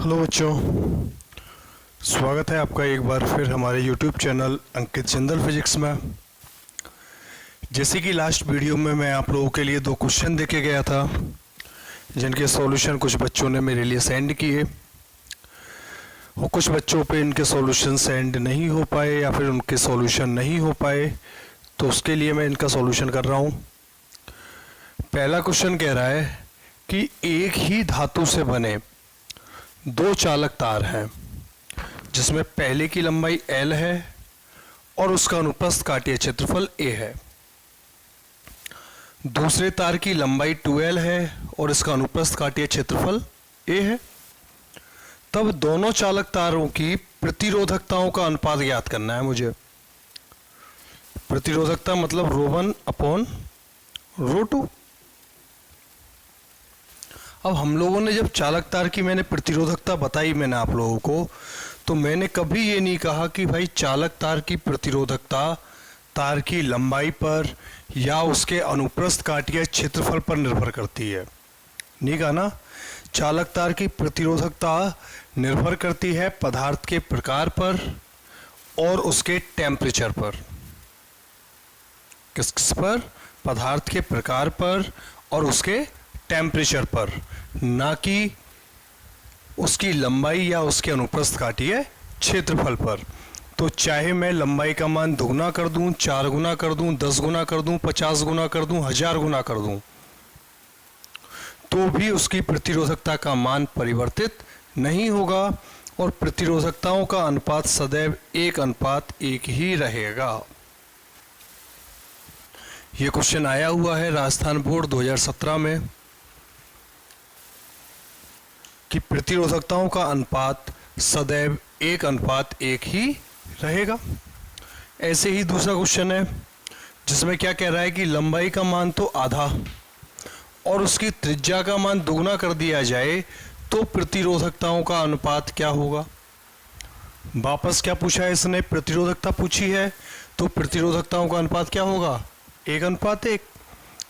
Hello बच्चों, स्वागत है आपका एक बार फिर हमारे YouTube चैनल अंकित जिंदल फिजिक्स में। जैसे कि लास्ट वीडियो में मैं आप लोगों के लिए 2 क्वेश्चन देके गया था, जिनके सॉल्यूशन कुछ बच्चों ने मेरे लिए सेंड किए और कुछ बच्चों पे इनके सॉल्यूशन सेंड नहीं हो पाए या फिर उनके सॉल्यूशन नहीं हो पाए, तो उसके लिए मैं इनका सॉल्यूशन कर रहा हूँ। पहला क्वेश्चन कह रहा है कि एक ही धातु से बने 2 चालक तार हैं, जिसमें पहले की लंबाई L है और उसका अनुप्रस्थ काटीय क्षेत्रफल A है। दूसरे तार की लंबाई 2L है और इसका अनुप्रस्थ काटीय क्षेत्रफल A है। तब दोनों चालक तारों की प्रतिरोधकताओं का अनुपात ज्ञात करना है मुझे। प्रतिरोधकता मतलब ρ1/ρ2। अब हम लोगों ने जब चालक तार की मैंने प्रतिरोधकता बताई मैंने आप लोगों को, तो मैंने कभी ये नहीं कहा कि भाई चालक तार की प्रतिरोधकता तार की लंबाई पर या उसके अनुप्रस्थ काटीय क्षेत्रफल पर निर्भर करती है। नहीं कहा ना। चालक तार की प्रतिरोधकता निर्भर करती है पदार्थ के प्रकार पर और उसके टेम्परेचर पर। किस पर? पदार्थ के प्रकार पर और उसके टेम्परेचर पर, ना कि उसकी लंबाई या उसके अनुप्रस्थ काटीय क्षेत्रफल पर। तो चाहे मैं लंबाई का मान दुगना कर दूं, 4 गुना कर दूं, 10 गुना कर दूं, 50 गुना कर दूं, 1000 गुना कर दूं, तो भी उसकी प्रतिरोधकता का मान परिवर्तित नहीं होगा और प्रतिरोधकताओं का अनुपात सदैव 1:1 ही रहेगा। यह क्वेश्चन आया हुआ है राजस्थान बोर्ड 2017 में कि प्रतिरोधकताओं का अनुपात सदैव 1:1 ही रहेगा। ऐसे ही दूसरा क्वेश्चन है जिसमें क्या कह रहा है कि लंबाई का मान तो आधा और उसकी त्रिज्या का मान दुगना कर दिया जाए तो प्रतिरोधकताओं का अनुपात क्या होगा। वापस क्या पूछा है इसने? प्रतिरोधकता पूछी है, तो प्रतिरोधकताओं का अनुपात क्या होगा? 1:1,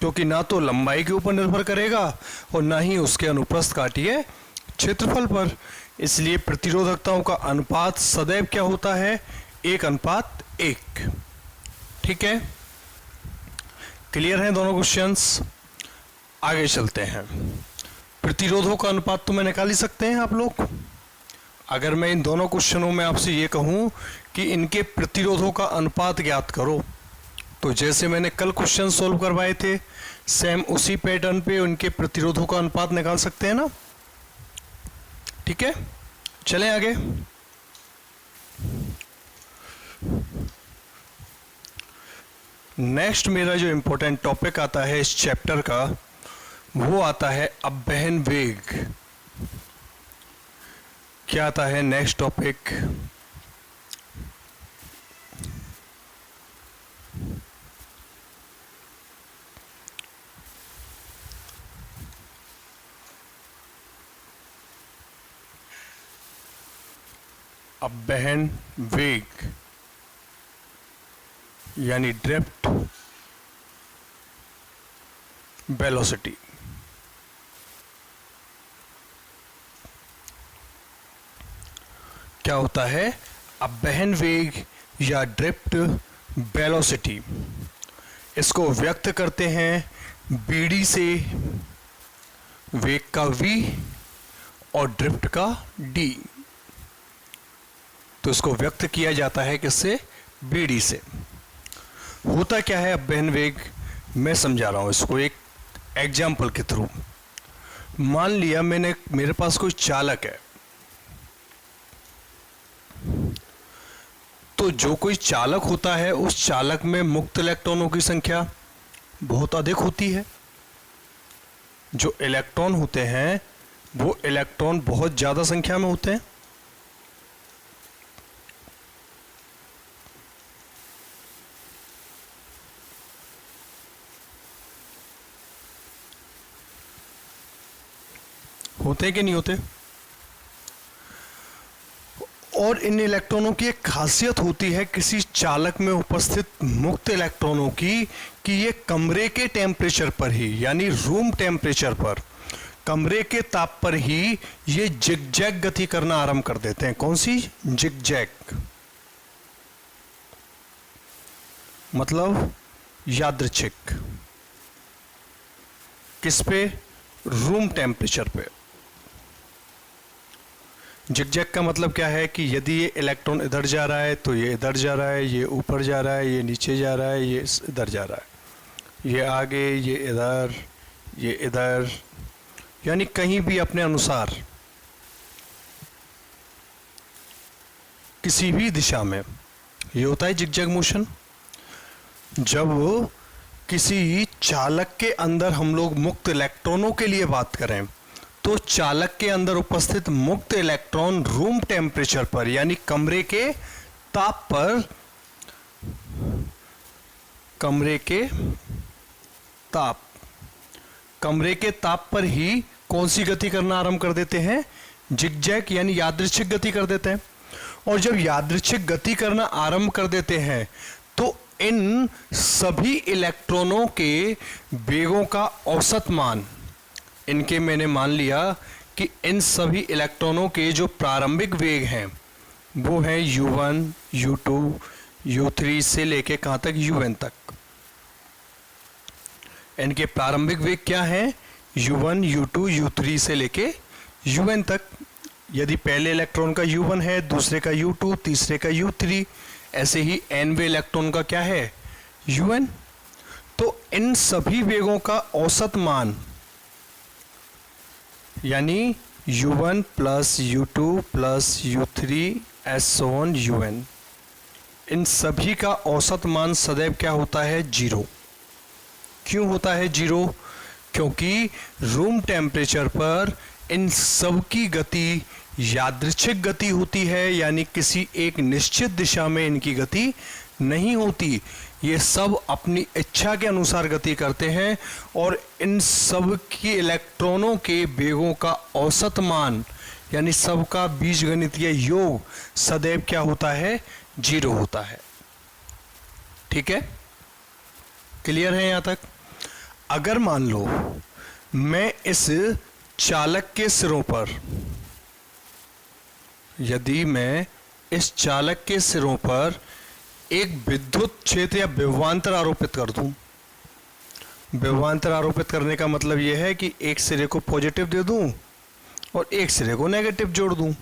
क्योंकि ना तो लंबाई के ऊपर निर्भर करेगा और ना ही उसके अनुप्रस्थ काटीय क्षेत्रफल पर। इसलिए प्रतिरोधकताओं का अनुपात सदैव क्या होता है? 1:1। ठीक है, क्लियर है दोनों क्वेश्चंस? आगे चलते हैं। प्रतिरोधों का अनुपात तो मैं निकाल ही सकते हैं आप लोग। अगर मैं इन दोनों क्वेश्चनों में आपसे ये कहूं कि इनके प्रतिरोधों का अनुपात ज्ञात करो, तो जैसे मैंने कल क्वेश्चन सोल्व करवाए थे, सेम उसी पैटर्न पे उनके प्रतिरोधों का अनुपात निकाल सकते हैं ना। ठीक है, चलें आगे। नेक्स्ट मेरा जो इंपॉर्टेंट टॉपिक आता है इस चैप्टर का, वो आता है अपवहन वेग। क्या आता है नेक्स्ट टॉपिक? अपवहन वेग यानी ड्रिफ्ट वेलोसिटी। क्या होता है अपवहन वेग या ड्रिफ्ट वेलोसिटी? इसको व्यक्त करते हैं बीडी से, वेग का v और ड्रिफ्ट का d। तो इसको व्यक्त किया जाता है किससे? बीडी से। होता क्या है अपवहन वेग? मैं समझा रहा हूं इसको एक एग्जाम्पल के थ्रू। मान लिया मेरे पास कोई चालक है, तो जो कोई चालक होता है उस चालक में मुक्त इलेक्ट्रॉनों की संख्या बहुत अधिक होती है। जो इलेक्ट्रॉन होते हैं वो इलेक्ट्रॉन बहुत ज्यादा संख्या में होते हैं। होते हैं कि नहीं होते? और इन इलेक्ट्रॉनों की एक खासियत होती है किसी चालक में उपस्थित मुक्त इलेक्ट्रॉनों की कि ये कमरे के टेम्परेचर पर ही, यानी रूम टेम्परेचर पर, कमरे के ताप पर ही ये जिगजैग गति करना आरंभ कर देते हैं। कौन सी? जिगजैग, मतलब यादृच्छिक। किस पे? रूम टेम्परेचर पे। जिगजैग का मतलब क्या है कि यदि ये इलेक्ट्रॉन इधर जा रहा है तो ये इधर जा रहा है, ये ऊपर जा रहा है, ये नीचे जा रहा है, ये इधर जा रहा है, ये आगे, ये इधर, ये इधर, यानी कहीं भी अपने अनुसार किसी भी दिशा में। ये होता है जिगजैग मोशन। जब किसी चालक के अंदर हम लोग मुक्त इलेक्ट्रॉनों के लिए बात करें तो चालक के अंदर उपस्थित मुक्त इलेक्ट्रॉन रूम टेम्परेचर पर यानी कमरे के ताप पर, कमरे के ताप पर ही कौन सी गति करना आरंभ कर देते हैं? जिगजैग यानी यादृच्छिक गति कर देते हैं। और जब यादृच्छिक गति करना आरंभ कर देते हैं तो इन सभी इलेक्ट्रॉनों के वेगों का औसत मान, इनके मैंने मान लिया कि इन सभी इलेक्ट्रॉनों के जो प्रारंभिक वेग हैं वो हैं u1, u2, u3 से लेके कहां तक? un तक। इनके प्रारंभिक वेग क्या हैं? u1, u2, u3 से लेके un तक। यदि पहले इलेक्ट्रॉन का u1 है, दूसरे का u2, तीसरे का u3, ऐसे ही nवे इलेक्ट्रॉन का क्या है? un। तो इन सभी वेगों का औसत मान यानी u1 plus u2 plus u3 S on un, इन सभी का औसत मान सदैव क्या होता है? 0। क्यों होता है 0? क्योंकि रूम टेम्परेचर पर इन सब की गति यादृच्छिक गति होती है, यानी किसी एक निश्चित दिशा में इनकी गति नहीं होती। ये सब अपनी इच्छा के अनुसार गति करते हैं और इन सब की इलेक्ट्रॉनों के वेगों का औसत मान यानी सबका बीजगणितीय योग सदैव क्या होता है? 0 होता है। ठीक है, क्लियर है यहां तक? अगर मान लो मैं इस चालक के सिरों पर, यदि मैं इस चालक के सिरों पर एक विद्युत क्षेत्र या विभवांतर आरोपित कर दूं। विभवांतर आरोपित करने का मतलब यह है कि एक सिरे को पॉजिटिव दे दूं और एक सिरे को नेगेटिव जोड़ दूं,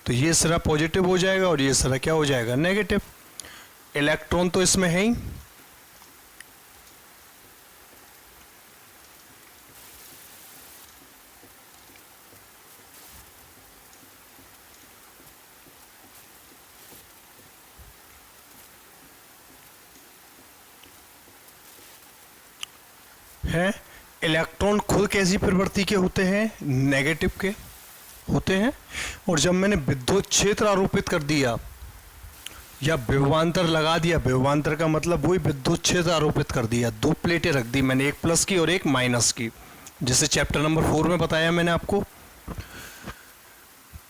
तो ये सिरा पॉजिटिव हो जाएगा और ये सिरा क्या हो जाएगा? नेगेटिव। इलेक्ट्रॉन तो इसमें है ही, है। इलेक्ट्रॉन खुद कैसी प्रवृत्ति के होते हैं? नेगेटिव के होते हैं। और जब मैंने विद्युत क्षेत्र आरोपित कर दिया या विभवांतर लगा दिया, विभवांतर का मतलब वही विद्युत क्षेत्र आरोपित कर दिया, दो प्लेटें रख दी मैंने, एक प्लस की और एक माइनस की, जिसे चैप्टर नंबर 4 में बताया मैंने आपको।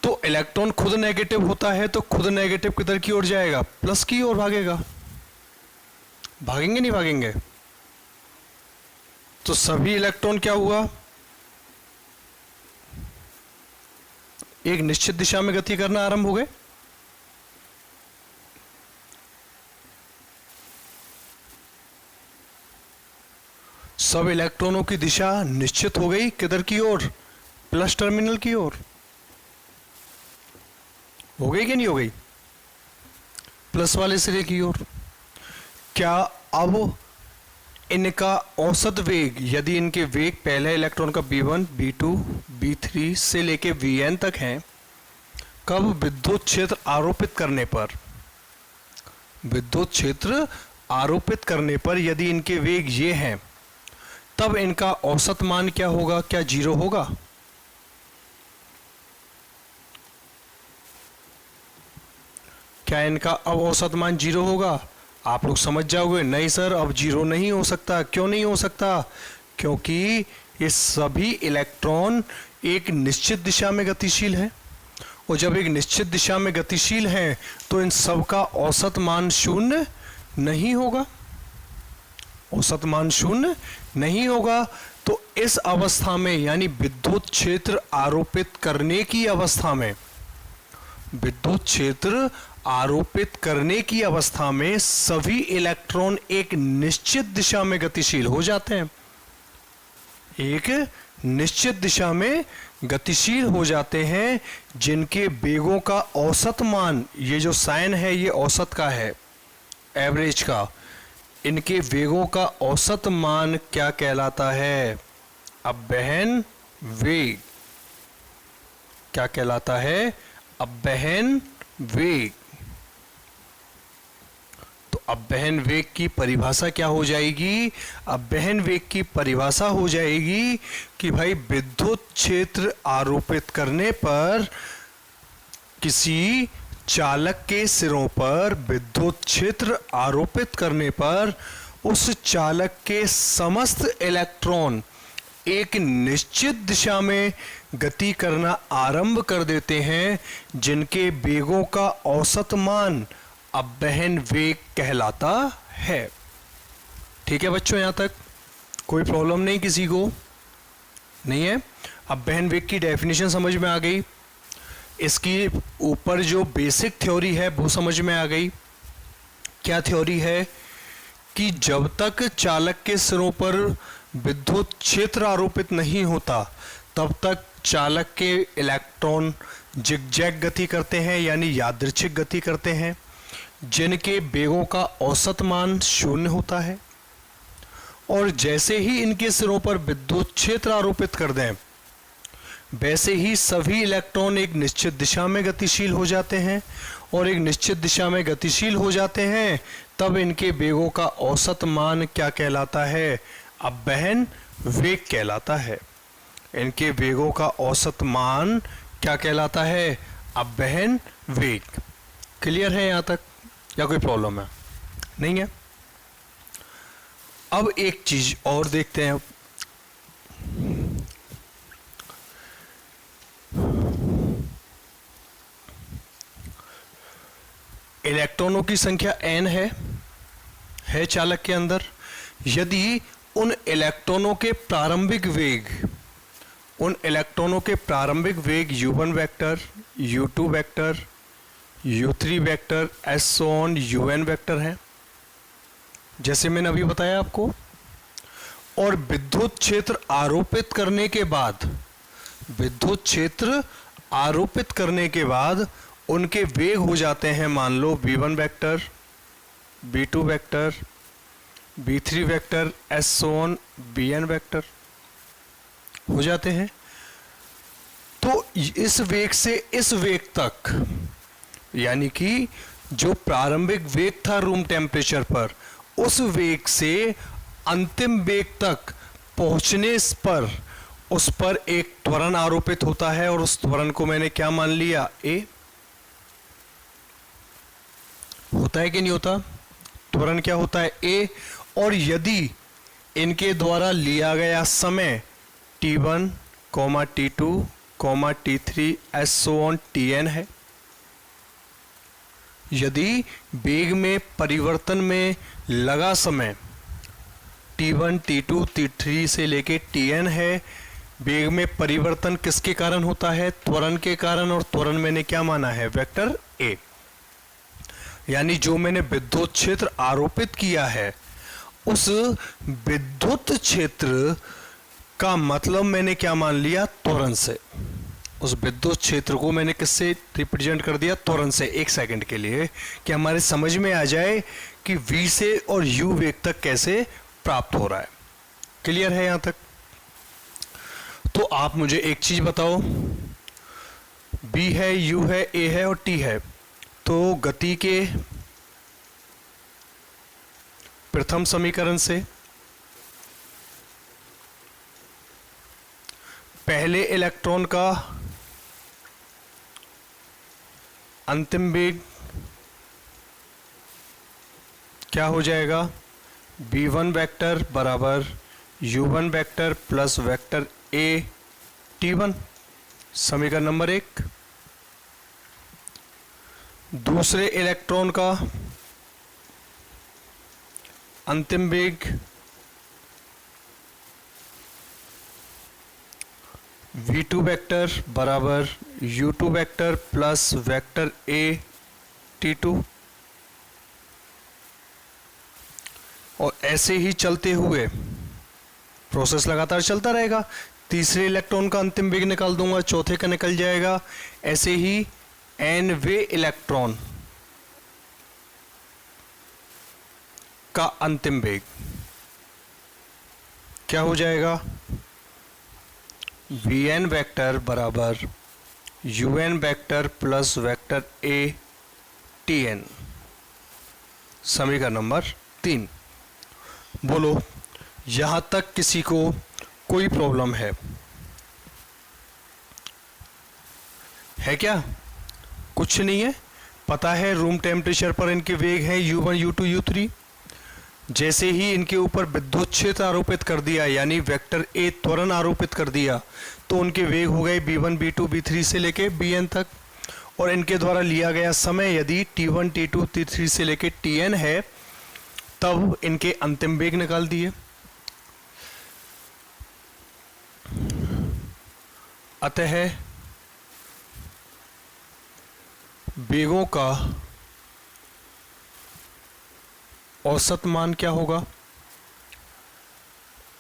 तो इलेक्ट्रॉन खुद नेगेटिव होता है तो खुद नेगेटिव किधर की ओर जाएगा? प्लस की ओर भागेगा। भागेंगे नहीं भागेंगे? तो सभी इलेक्ट्रॉन क्या हुआ? एक निश्चित दिशा में गति करना आरंभ हो गए। सब इलेक्ट्रॉनों की दिशा निश्चित हो गई, किधर की ओर? प्लस टर्मिनल की ओर। हो गई कि नहीं हो गई? प्लस वाले सिरे की ओर। क्या अब इनका औसत वेग, यदि इनके वेग पहले इलेक्ट्रॉन का b1, b2, b3 से लेके vn तक हैं, कब विद्युत क्षेत्र आरोपित करने पर, विद्युत क्षेत्र आरोपित करने पर यदि इनके वेग ये हैं, तब इनका औसत मान क्या होगा? क्या 0 होगा? क्या इनका अब औसत मान 0 होगा? आप लोग समझ जाओगे नहीं सर अब 0 नहीं हो सकता। क्यों नहीं हो सकता? क्योंकि ये सभी इलेक्ट्रॉन एक निश्चित दिशा में गतिशील है, और जब एक निश्चित दिशा में गतिशील है तो इन सब का औसत मान 0 नहीं होगा। औसत मान 0 नहीं होगा। तो इस अवस्था में यानी विद्युत क्षेत्र आरोपित करने की अवस्था में, विद्युत क्षेत्र आरोपित करने की अवस्था में सभी इलेक्ट्रॉन एक निश्चित दिशा में गतिशील हो जाते हैं, एक निश्चित दिशा में गतिशील हो जाते हैं, जिनके वेगों का औसत मान, ये जो साइन है ये औसत का है, एवरेज का, इनके वेगों का औसत मान क्या कहलाता है? अपवहन वेग। क्या कहलाता है? अपवहन वेग। तो अपवहन वेग की परिभाषा क्या हो जाएगी? अपवहन वेग की परिभाषा हो जाएगी कि भाई विद्युत क्षेत्र आरोपित करने पर, किसी चालक के सिरों पर विद्युत क्षेत्र आरोपित करने पर उस चालक के समस्त इलेक्ट्रॉन एक निश्चित दिशा में गति करना आरंभ कर देते हैं, जिनके वेगों का औसत मान अपवहन वेग कहलाता है। ठीक है बच्चों, यहां तक कोई प्रॉब्लम नहीं किसी को? नहीं है? अपवहन वेग की डेफिनेशन समझ में आ गई, इसकी ऊपर जो बेसिक थ्योरी है वो समझ में आ गई। क्या थ्योरी है? कि जब तक चालक के सिरों पर विद्युत क्षेत्र आरोपित नहीं होता तब तक चालक के इलेक्ट्रॉन जिगजैग गति करते हैं, यानी यादृच्छिक गति करते हैं, जिनके वेगों का औसत मान 0 होता है। और जैसे ही इनके सिरों पर विद्युत क्षेत्र आरोपित कर दें, वैसे ही सभी इलेक्ट्रॉन एक निश्चित दिशा में गतिशील हो जाते हैं, और एक निश्चित दिशा में गतिशील हो जाते हैं तब इनके वेगों का औसत मान क्या कहलाता है? अपवहन वेग कहलाता है। इनके वेगों का औसत मान क्या कहलाता है? अपवहन वेग। क्लियर है यहां तक, या कोई प्रॉब्लम है? नहीं है? अब एक चीज और देखते हैं। इलेक्ट्रॉनों की संख्या n है चालक के अंदर। यदि उन इलेक्ट्रॉनों के प्रारंभिक वेग, उन इलेक्ट्रॉनों के प्रारंभिक वेग u1 vector, u2 vector, u3 vector, so on un vector है, जैसे मैंने अभी बताया आपको, और विद्युत क्षेत्र आरोपित करने के बाद, विद्युत क्षेत्र आरोपित करने के बाद उनके वेग हो जाते हैं, मान लो v1 vector, v2 vector, v3 vector, so on vn vector हो जाते हैं। तो इस वेग से इस वेग तक, यानी कि जो प्रारंभिक वेग था रूम टेम्परेचर पर, उस वेग से अंतिम वेग तक पहुंचने पर उस पर एक त्वरण आरोपित होता है, और उस त्वरण को मैंने क्या मान लिया? a। होता है कि नहीं होता? त्वरण क्या होता है? a। और यदि इनके द्वारा लिया गया समय t1, t2, t3 so on tn है, यदि वेग में परिवर्तन में लगा समय t1, t2, t3 से लेके tn है, वेग में परिवर्तन किसके कारण होता है? त्वरण के कारण, और त्वरण मैंने क्या माना है? Vector a। यानी जो मैंने विद्युत क्षेत्र आरोपित किया है, उस विद्युत क्षेत्र का मतलब मैंने क्या मान लिया? त्वरण से। उस विद्युत क्षेत्र को मैंने किससे रिप्रेजेंट कर दिया? त्वरण से। एक सेकंड के लिए, कि हमारे समझ में आ जाए कि v से और u वेग तक कैसे प्राप्त हो रहा है। क्लियर है यहां तक? तो आप मुझे एक चीज बताओ, b है, u है, a है और t है, तो गति के प्रथम समीकरण से पहले इलेक्ट्रॉन का अंतिम वेग क्या हो जाएगा? v1 वेक्टर बराबर u1 vector plus vector a t1, समीकरण नंबर 1। दूसरे इलेक्ट्रॉन का अंतिम वेग v2 वेक्टर बराबर u2 vector plus vector a t2, और ऐसे ही चलते हुए प्रोसेस लगातार चलता रहेगा। तीसरे इलेक्ट्रॉन का अंतिम वेग निकाल दूंगा, चौथे का निकल जाएगा। ऐसे ही n वे इलेक्ट्रॉन का अंतिम वेग क्या हो जाएगा, vn वेक्टर बराबर un vector plus vector a tn। समीकरण नंबर 3। बोलो यहां तक किसी को कोई प्रॉब्लम है क्या? कुछ नहीं है, पता है रूम टेम्परेचर पर इनके वेग हैं u1 u2 u3। जैसे ही इनके ऊपर विद्युत क्षेत्र आरोपित कर दिया यानी वेक्टर ए त्वरण आरोपित कर दिया तो उनके वेग हो गए b1 b2 b3 से लेके bn तक, और इनके द्वारा लिया गया समय यदि t1 t2 t3 से लेके tn है तब इनके अंतिम वेग निकाल दिए। अतः वेगों का औसत मान क्या होगा?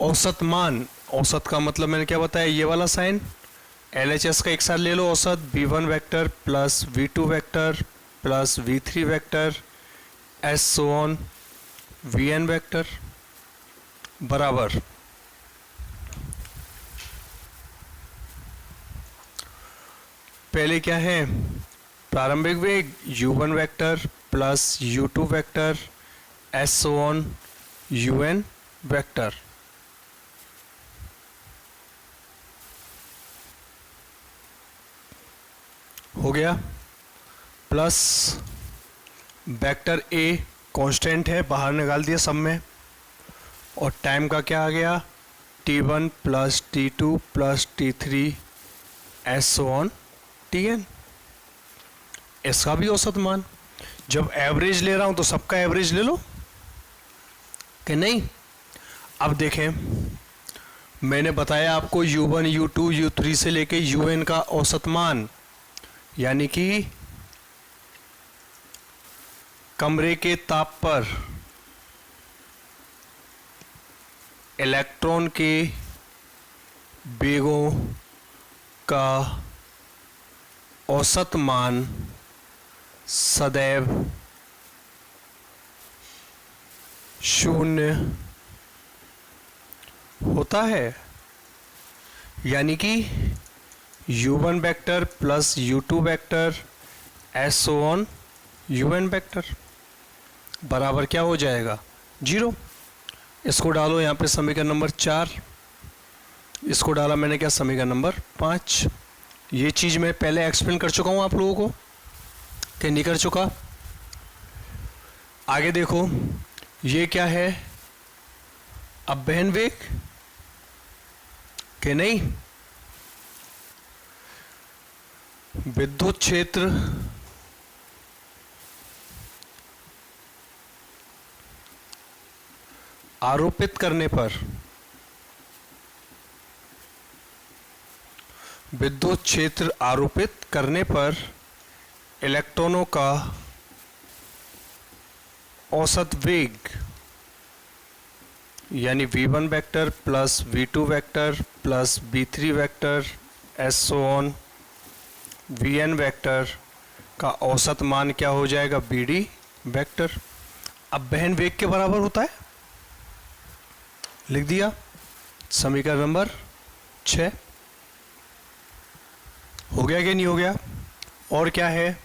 औसत मान, औसत का मतलब मैंने क्या बताया, ये वाला साइन LHS का एक साथ ले लो। औसत v1 vector plus v2 vector plus v3 vector S so on vn vector बराबर पहले क्या है, प्रारंभिक वेग u1 vector plus u2 vector S so on un vector, हो गया, प्लस वेक्टर a कांस्टेंट है, बाहर निकाल दिया सब में, और टाइम का क्या आ गया, t1 plus t2 plus t3 S so on tn। इसका भी औसत मान, जब एवरेज ले रहा हूं तो सबका एवरेज ले लो कि नहीं। अब देखें, मैंने बताया आपको u1 u2 u3 से लेके un का औसत मान, यानी कि कमरे के ताप पर इलेक्ट्रॉन के वेगों का औसत मान सदैव 0 होता है, यानी कि u1 vector plus u2 vector S so on un vector बराबर क्या हो जाएगा, 0। इसको डालो यहाँ पे समीकरण नंबर 4, इसको डाला मैंने क्या, समीकरण नंबर 5। ये चीज़ मैं पहले एक्सप्लेन कर चुका हूँ आप लोगों को कि नहीं कर चुका। आगे देखो, ये क्या है, अपवहन वेग कि नहीं, विद्युत क्षेत्र आरोपित करने पर, विद्युत क्षेत्र आरोपित करने पर इलेक्ट्रॉनों का औसत वेग यानी v1 vector plus v2 vector plus v3 vector S so on vn vector का औसत मान क्या हो जाएगा, bd वेक्टर। अपवहन वेग के बराबर होता है, लिख दिया, समीकरण नंबर 6। हो गया कि नहीं हो गया? और क्या है,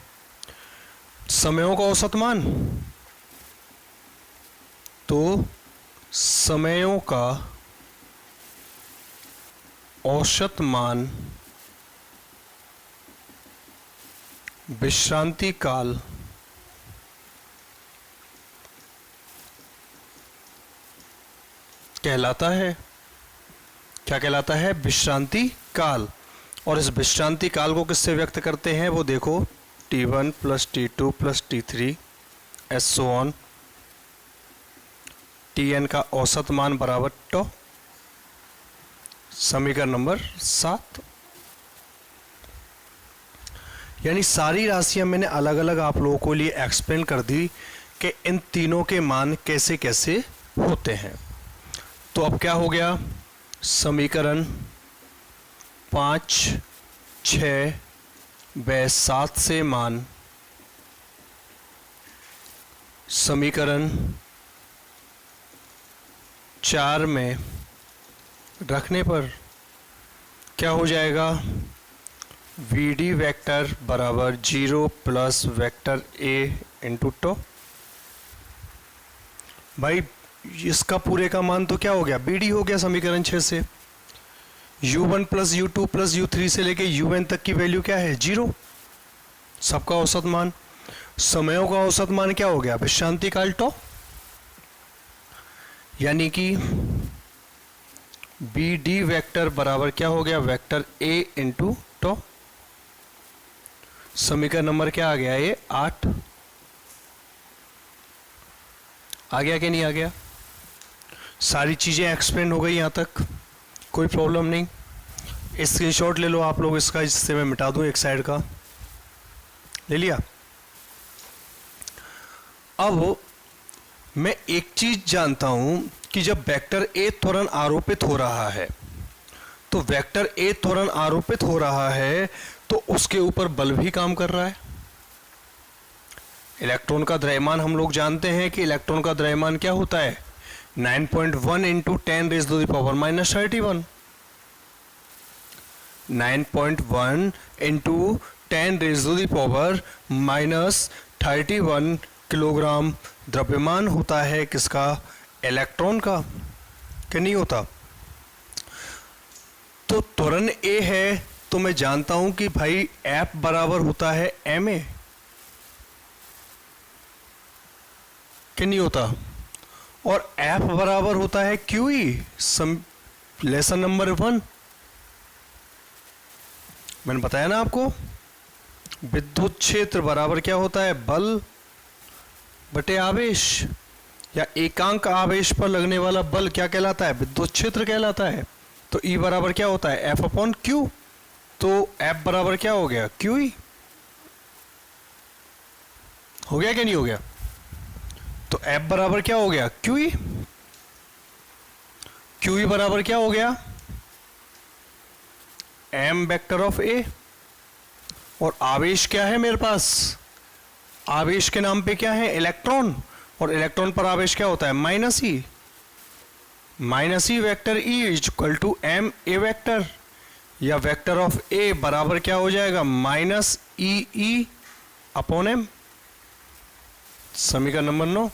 समयों का औसत मान, तो समयों का औसत मान विश्रांति काल कहलाता है। क्या कहलाता है, विश्रांति काल। और इस विश्रांति काल को किससे व्यक्त करते हैं, वो देखो, t1 plus t2 plus t3 S so on tn का औसत मान बराबर टॉ। समीकरण नंबर 7। यानी सारी राशियां मैंने अलग अलग आप लोगों को लिए एक्सप्लेन कर दी कि इन तीनों के मान कैसे कैसे होते हैं। तो अब क्या हो गया, समीकरण 5, 6 व 7 से मान समीकरण 4 में रखने पर क्या हो जाएगा, वी डी वैक्टर बराबर 0 प्लस वैक्टर ए इंटू टो। भाई इसका पूरे का मान तो क्या हो गया, बी डी हो गया समीकरण 6 से। u1 plus u2 plus u3 से लेके un तक की वैल्यू क्या है, 0, सबका औसत मान। समयों का औसत मान क्या हो गया, विश्रांति काल टो, यानी कि बी डी वैक्टर बराबर क्या हो गया, वेक्टर ए इंटू टो। समीकरण नंबर क्या आ गया, ये 8 आ गया कि नहीं आ गया। सारी चीजें एक्सप्लेन हो गई यहां तक, कोई प्रॉब्लम नहीं। स्क्रीनशॉट ले लो आप लोग इसका, जिससे मैं मिटा दूं एक साइड का, ले लिया। अब मैं एक चीज जानता हूं कि जब वेक्टर ए त्वरण आरोपित हो रहा है, तो वेक्टर ए त्वरण आरोपित हो रहा है तो उसके ऊपर बल भी काम कर रहा है। इलेक्ट्रॉन का द्रव्यमान हम लोग जानते हैं कि इलेक्ट्रॉन का द्रव्यमान क्या होता है, 9.1 into 10 raise to the power minus 31। 9.1 into 10 raise to the power minus 31 kilogram द्रव्यमान होता है किसका, इलेक्ट्रॉन का, क्या नहीं होता। तो त्वरण ए है तो मैं जानता हूं कि भाई F बराबर होता है ma, क्या नहीं होता, और F बराबर होता है QE, लेसन नंबर 1। मैंने बताया ना आपको, विद्युत क्षेत्र बराबर क्या होता है, बल बटे आवेश, या एकांक आवेश पर लगने वाला बल क्या कहलाता है, विद्युत क्षेत्र कहलाता है। तो E बराबर क्या होता है, F अपॉन Q। तो F बराबर क्या हो गया, QE। हो गया क्या नहीं हो गया, तो F बराबर क्या हो गया, QE। QE बराबर क्या हो गया, m वेक्टर ऑफ A। और आवेश क्या है मेरे पास, आवेश के नाम पे क्या है, इलेक्ट्रॉन, और इलेक्ट्रॉन पर आवेश क्या होता है, minus E. Minus E vector E is equal to M A vector, या वेक्टर ऑफ A बराबर क्या हो जाएगा, माइनस ई अपॉन एम। समीकरण नंबर 9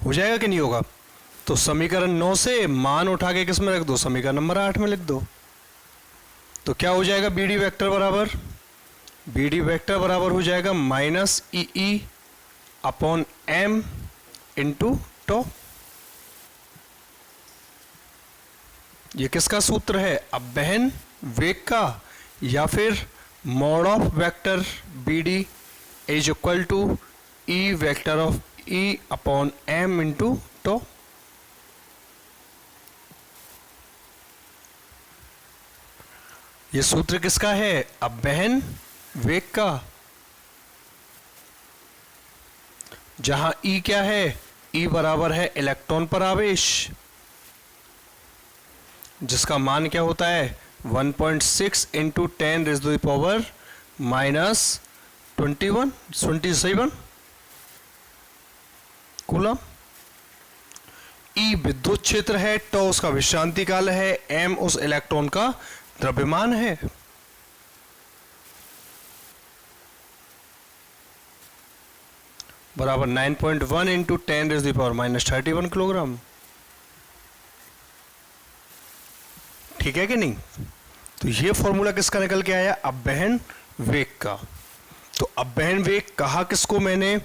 हो जाएगा कि नहीं होगा। तो समीकरण 9 से मान उठा के किस में रख दो, समीकरण नंबर 8 में लिख दो। तो क्या हो जाएगा, बी डी वेक्टर बराबर, बी डी वेक्टर बराबर हो जाएगा minus E upon M into tau. ये किसका सूत्र है, अपवहन वेग का, या फिर mod of vector B D is equal to E vector of E upon M into tau. ये सूत्र किसका है, अपवहन वेग का, जहां E क्या है, E बराबर है इलेक्ट्रॉन पर आवेश, जिसका मान क्या होता है 1.6 into 10 raise to the power minus 27 coulomb. E विद्युत क्षेत्र है, टो उसका विश्रांति काल है, m उस इलेक्ट्रॉन का द्रव्यमान है। बराबर 9.1 into 10 raise to the power minus 31 kilogram. ठीक है कि नहीं। तो ये फॉर्मूला किसका निकल के आया, अपवहन वेग का। तो अपवहन वेग कहा किसको मैंने,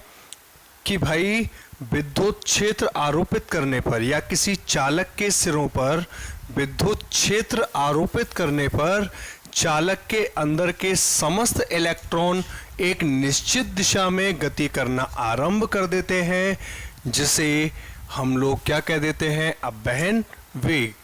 कि भाई विद्युत क्षेत्र आरोपित करने पर, या किसी चालक के सिरों पर विद्युत क्षेत्र आरोपित करने पर चालक के अंदर के समस्त इलेक्ट्रॉन एक निश्चित दिशा में गति करना आरंभ कर देते हैं, जिसे हम लोग क्या कह देते हैं, अपवहन वेग,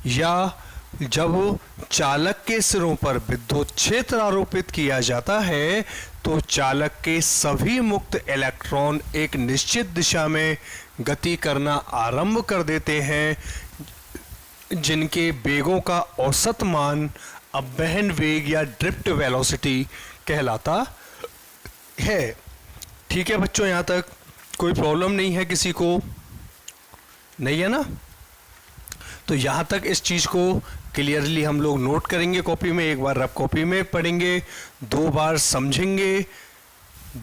या जब चालक के सिरों पर विद्युत क्षेत्र आरोपित किया जाता है तो चालक के सभी मुक्त इलेक्ट्रॉन एक निश्चित दिशा में गति करना आरंभ कर देते हैं, जिनके वेगों का औसत मान अपवहन वेग या ड्रिफ्ट वेलोसिटी कहलाता है। ठीक है बच्चों, यहाँ तक कोई प्रॉब्लम नहीं है किसी को? नहीं है ना? तो यहाँ तक इस चीज़ को क्लियरली हम लोग नोट करेंगे कॉपी में, एक बार रफ कॉपी में पढ़ेंगे, 2 बार समझेंगे,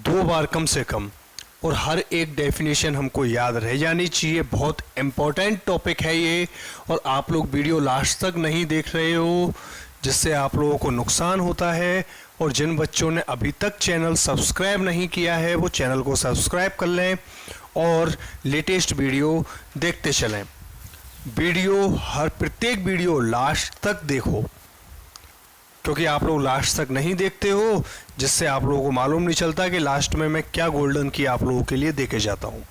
2 बार कम से कम, और हर एक डेफिनेशन हमको याद रह जानी चाहिए। बहुत इम्पोर्टेंट टॉपिक है ये, और आप लोग वीडियो लास्ट तक नहीं देख रहे हो जिससे आप लोगों को नुकसान होता है। और जिन बच्चों ने अभी तक चैनल सब्सक्राइब नहीं किया है वो चैनल को सब्सक्राइब कर लें और लेटेस्ट वीडियो देखते चलें। वीडियो हर प्रत्येक वीडियो लास्ट तक देखो, क्योंकि आप लोग लास्ट तक नहीं देखते हो जिससे आप लोगों को मालूम नहीं चलता कि लास्ट में मैं क्या गोल्डन की आप लोगों के लिए देके जाता हूँ।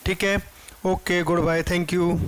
ठीक है, okay, good bye, thank you.